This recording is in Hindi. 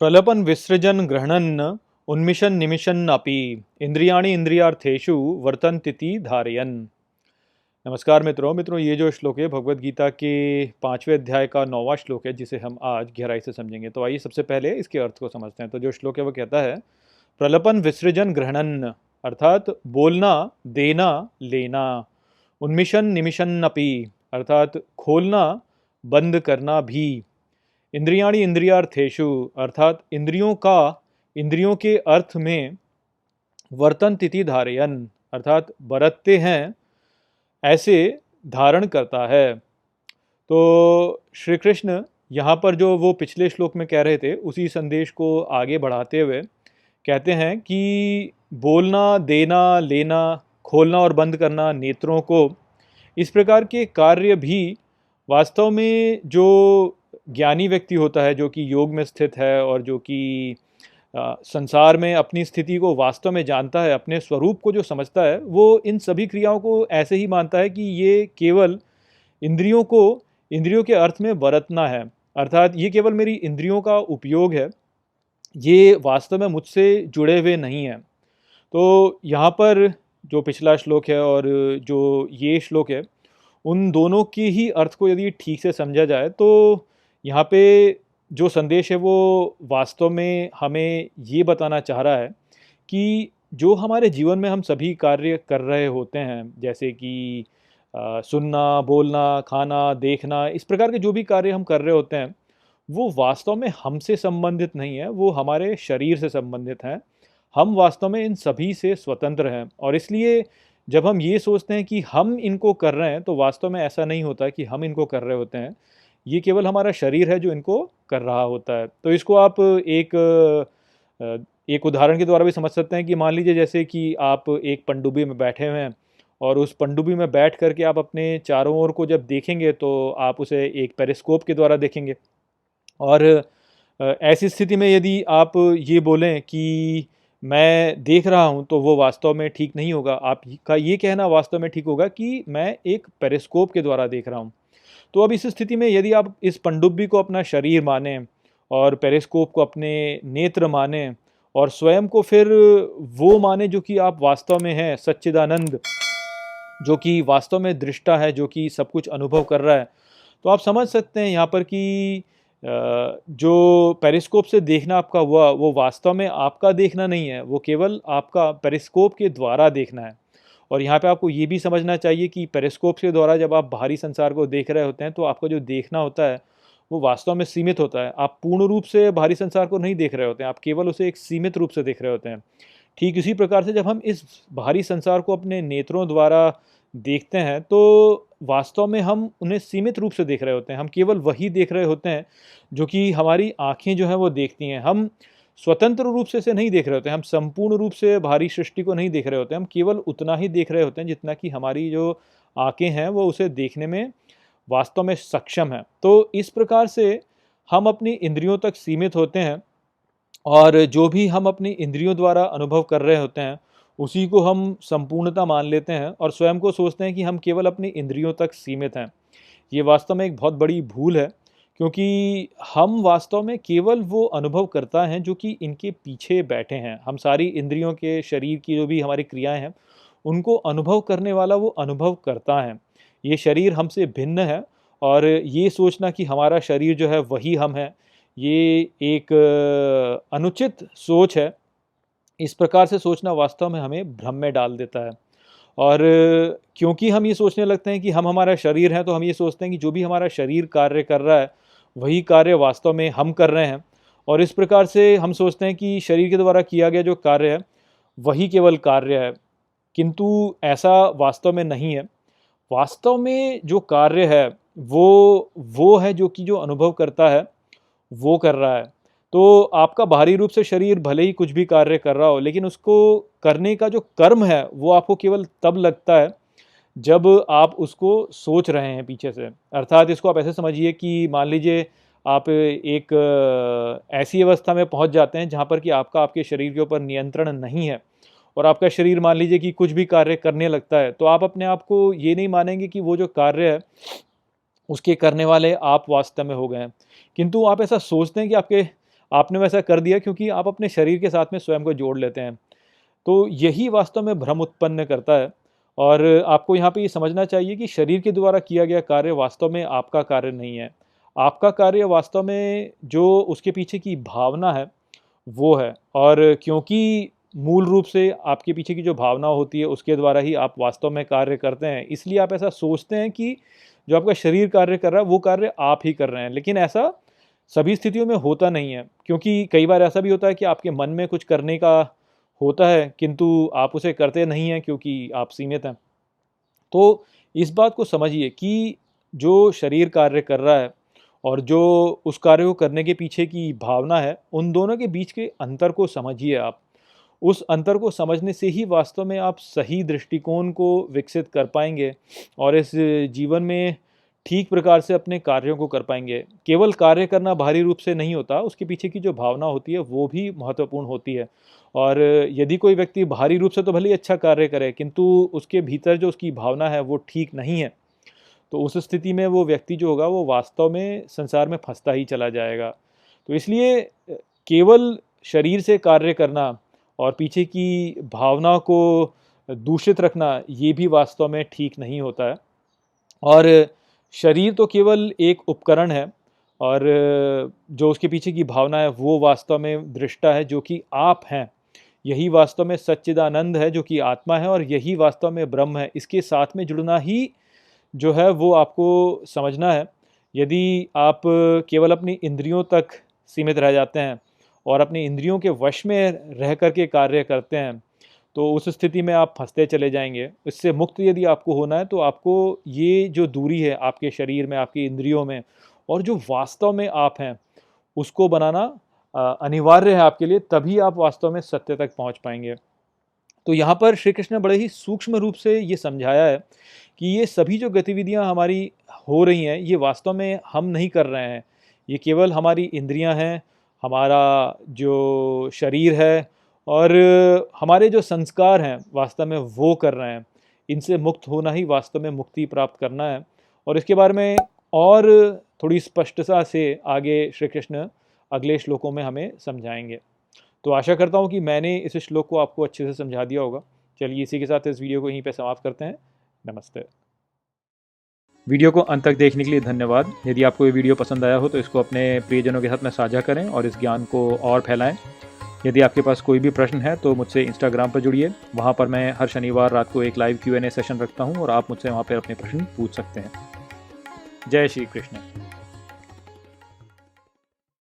प्रलपन विसृजन गृह्णन् उन्मिषन् निमिषन् अपि इंद्रियाणि इंद्रियार्थेषु वर्तन्तीति धारयन्। नमस्कार मित्रों, ये जो श्लोक है भगवत गीता के 5वें अध्याय का 9वां श्लोक है, जिसे हम आज गहराई से समझेंगे। तो आइए सबसे पहले इसके अर्थ को समझते हैं। तो जो श्लोक है वो कहता है, प्रलपन विसृजन गृह्णन्, अर्थात बोलना, देना, लेना। उन्मिषन् निमिषन् अपि, अर्थात खोलना, बंद करना भी। इंद्रियाणि इंद्रियार्थेषु, अर्थात इंद्रियों के अर्थ में वर्तन तिथि धारयन, अर्थात बरतते हैं, ऐसे धारण करता है। तो श्री कृष्ण यहाँ पर जो वो पिछले श्लोक में कह रहे थे उसी संदेश को आगे बढ़ाते हुए कहते हैं कि बोलना, देना, लेना, खोलना और बंद करना नेत्रों को, इस प्रकार के कार्य भी वास्तव में जो ज्ञानी व्यक्ति होता है, जो कि योग में स्थित है और जो कि संसार में अपनी स्थिति को वास्तव में जानता है, अपने स्वरूप को जो समझता है, वो इन सभी क्रियाओं को ऐसे ही मानता है कि ये केवल इंद्रियों के अर्थ में बरतना है, अर्थात ये केवल मेरी इंद्रियों का उपयोग है, ये वास्तव में मुझसे जुड़े हुए नहीं हैं। तो यहाँ पर जो पिछला श्लोक है और जो ये श्लोक है, उन दोनों के ही अर्थ को यदि ठीक से समझा जाए तो यहाँ पे जो संदेश है वो वास्तव में हमें ये बताना चाह रहा है कि जो हमारे जीवन में हम सभी कार्य कर रहे होते हैं, जैसे कि सुनना, बोलना, खाना, देखना, इस प्रकार के जो भी कार्य हम कर रहे होते हैं, वो वास्तव में हमसे संबंधित नहीं है, वो हमारे शरीर से संबंधित हैं। हम वास्तव में इन सभी से स्वतंत्र हैं और इसलिए जब हम ये सोचते हैं कि हम इनको कर रहे हैं, तो वास्तव में ऐसा नहीं होता कि हम इनको कर रहे होते हैं। ये केवल हमारा शरीर है जो इनको कर रहा होता है। तो इसको आप एक उदाहरण के द्वारा भी समझ सकते हैं कि मान लीजिए जैसे कि आप एक पनडुब्बी में बैठे हुए हैं और उस पनडुब्बी में बैठ करके आप अपने चारों ओर को जब देखेंगे तो आप उसे एक पेरिस्कोप के द्वारा देखेंगे। और ऐसी स्थिति में यदि आप ये बोलें कि मैं देख रहा हूँ, तो वो वास्तव में ठीक नहीं होगा। आपका ये कहना वास्तव में ठीक होगा कि मैं एक पेरिस्कोप के द्वारा देख रहा हूँ। तो अब इस स्थिति में यदि आप इस पनडुब्बी को अपना शरीर माने और पेरिस्कोप को अपने नेत्र माने और स्वयं को फिर वो माने जो कि आप वास्तव में हैं, सच्चिदानंद, जो कि वास्तव में दृष्टा है, जो कि सब कुछ अनुभव कर रहा है, तो आप समझ सकते हैं यहाँ पर कि जो पेरिस्कोप से देखना आपका हुआ, वो वास्तव में आपका देखना नहीं है, वो केवल आपका पेरिस्कोप के द्वारा देखना है। और यहाँ पे आपको ये भी समझना चाहिए कि पेरिस्कोप के द्वारा जब आप बाहरी संसार को देख रहे होते हैं, तो आपका जो देखना होता है वो वास्तव में सीमित होता है। आप पूर्ण रूप से बाहरी संसार को नहीं देख रहे होते हैं, आप केवल उसे एक सीमित रूप से देख रहे होते हैं। ठीक इसी प्रकार से जब हम इस बाहरी संसार को अपने नेत्रों द्वारा देखते हैं, तो वास्तव में हम उन्हें सीमित रूप से देख रहे होते हैं। हम केवल वही देख रहे होते हैं जो कि हमारी आँखें जो हैं वो देखती हैं। हम स्वतंत्र रूप से इसे नहीं देख रहे होते हैं, हम संपूर्ण रूप से बाहरी सृष्टि को नहीं देख रहे होते हैं। हम केवल उतना ही देख रहे होते हैं जितना कि हमारी जो आँखें हैं वो उसे देखने में वास्तव में सक्षम हैं। तो इस प्रकार से हम अपनी इंद्रियों तक सीमित होते हैं और जो भी हम अपनी इंद्रियों द्वारा अनुभव कर रहे होते हैं, उसी को हम संपूर्णता मान लेते हैं और स्वयं को सोचते हैं कि हम केवल अपनी इंद्रियों तक सीमित हैं। ये वास्तव में एक बहुत बड़ी भूल है, क्योंकि हम वास्तव में केवल वो अनुभव करता हैं जो कि इनके पीछे बैठे हैं। हम सारी इंद्रियों के शरीर की जो भी हमारी क्रियाएं हैं, उनको अनुभव करने वाला वो अनुभव करता है। ये शरीर हमसे भिन्न है और ये सोचना कि हमारा शरीर जो है वही हम हैं, ये एक अनुचित सोच है। इस प्रकार से सोचना वास्तव में हमें भ्रम में डाल देता है। और क्योंकि हम ये सोचने लगते हैं कि हम हमारा शरीर है, तो हम ये सोचते हैं कि जो भी हमारा शरीर कार्य कर रहा है वही कार्य वास्तव में हम कर रहे हैं। और इस प्रकार से हम सोचते हैं कि शरीर के द्वारा किया गया जो कार्य है वही केवल कार्य है, किंतु ऐसा वास्तव में नहीं है। वास्तव में जो कार्य है वो है जो कि जो अनुभव करता है वो कर रहा है। तो आपका बाहरी रूप से शरीर भले ही कुछ भी कार्य कर रहा हो, लेकिन उसको करने का जो कर्म है वो आपको केवल तब लगता है जब आप उसको सोच रहे हैं पीछे से। अर्थात इसको आप ऐसे समझिए कि मान लीजिए आप एक ऐसी अवस्था में पहुंच जाते हैं जहां पर कि आपका आपके शरीर के ऊपर नियंत्रण नहीं है और आपका शरीर मान लीजिए कि कुछ भी कार्य करने लगता है, तो आप अपने आप को ये नहीं मानेंगे कि वो जो कार्य है उसके करने वाले आप वास्तव में हो गए हैं, किंतु आप ऐसा सोचते हैं कि आपने वैसा कर दिया क्योंकि आप अपने शरीर के साथ में स्वयं को जोड़ लेते हैं। तो यही वास्तव में भ्रम उत्पन्न करता है और आपको यहाँ पे ये समझना चाहिए कि शरीर के द्वारा किया गया कार्य वास्तव में आपका कार्य नहीं है। आपका कार्य वास्तव में जो उसके पीछे की भावना है, वो है। और क्योंकि मूल रूप से आपके पीछे की जो भावना होती है, उसके द्वारा ही आप वास्तव में कार्य करते हैं। इसलिए आप ऐसा सोचते हैं कि जो आपका शरीर कार्य कर रहा है, वो कार्य आप ही कर रहे हैं। लेकिन ऐसा सभी स्थितियों में होता नहीं है, क्योंकि कई बार ऐसा भी होता है कि आपके मन में कुछ करने का होता है, किंतु आप उसे करते नहीं हैं क्योंकि आप सीमित हैं। तो इस बात को समझिए कि जो शरीर कार्य कर रहा है और जो उस कार्य को करने के पीछे की भावना है, उन दोनों के बीच के अंतर को समझिए आप। उस अंतर को समझने से ही वास्तव में आप सही दृष्टिकोण को विकसित कर पाएँगे और इस जीवन में ठीक प्रकार से अपने कार्यों को कर पाएँगे। केवल कार्य करना बाहरी रूप से नहीं होता, उसके पीछे की जो भावना होती है, वो भी महत्वपूर्ण होती है। और यदि कोई व्यक्ति बाहरी रूप से तो भले ही अच्छा कार्य करे, किंतु उसके भीतर जो उसकी भावना है, वो ठीक नहीं है, तो उस स्थिति में वो व्यक्ति जो होगा, वो वास्तव में संसार में फँसता ही चला जाएगा। तो इसलिए केवल शरीर से कार्य करना और पीछे की भावना को दूषित रखना, ये भी वास्तव में ठीक नहीं होता है। और शरीर तो केवल एक उपकरण है और जो उसके पीछे की भावना है, वो वास्तव में दृष्टा है, जो कि आप हैं। यही वास्तव में सच्चिदानंद है, जो कि आत्मा है, और यही वास्तव में ब्रह्म है। इसके साथ में जुड़ना ही जो है वो आपको समझना है। यदि आप केवल अपनी इंद्रियों तक सीमित रह जाते हैं और अपनी इंद्रियों के वश में रह कर के कार्य करते हैं, तो उस स्थिति में आप फँसते चले जाएँगे। इससे मुक्त यदि आपको होना है, तो आपको ये जो दूरी है आपके शरीर में, आपकी इंद्रियों में, और जो वास्तव में आप हैं, उसको बनाना अनिवार्य है आपके लिए, तभी आप वास्तव में सत्य तक पहुँच पाएँगे। तो यहाँ पर श्री कृष्ण ने बड़े ही सूक्ष्म रूप से ये समझाया है कि ये सभी जो गतिविधियाँ हमारी हो रही हैं, ये वास्तव में हम नहीं कर रहे हैं। ये केवल हमारी इंद्रियाँ हैं, हमारा जो शरीर है और हमारे जो संस्कार हैं, वास्तव में वो कर रहे हैं। इनसे मुक्त होना ही वास्तव में मुक्ति प्राप्त करना है। और इसके बारे में और थोड़ी स्पष्टता से आगे श्री कृष्ण अगले श्लोकों में हमें समझाएँगे। तो आशा करता हूँ कि मैंने इस श्लोक को आपको अच्छे से समझा दिया होगा। चलिए इसी के साथ इस वीडियो को यहीं पे समाप्त करते हैं। नमस्ते। वीडियो को अंत तक देखने के लिए धन्यवाद। यदि आपको ये वीडियो पसंद आया हो तो इसको अपने प्रियजनों के साथ में साझा करें और इस ज्ञान को और फैलाएं। यदि आपके पास कोई भी प्रश्न है तो मुझसे इंस्टाग्राम पर जुड़िए। वहाँ पर मैं हर शनिवार रात को एक लाइव Q&A सेशन रखता हूँ और आप मुझसे वहाँ पर अपने प्रश्न पूछ सकते हैं। जय श्री कृष्ण।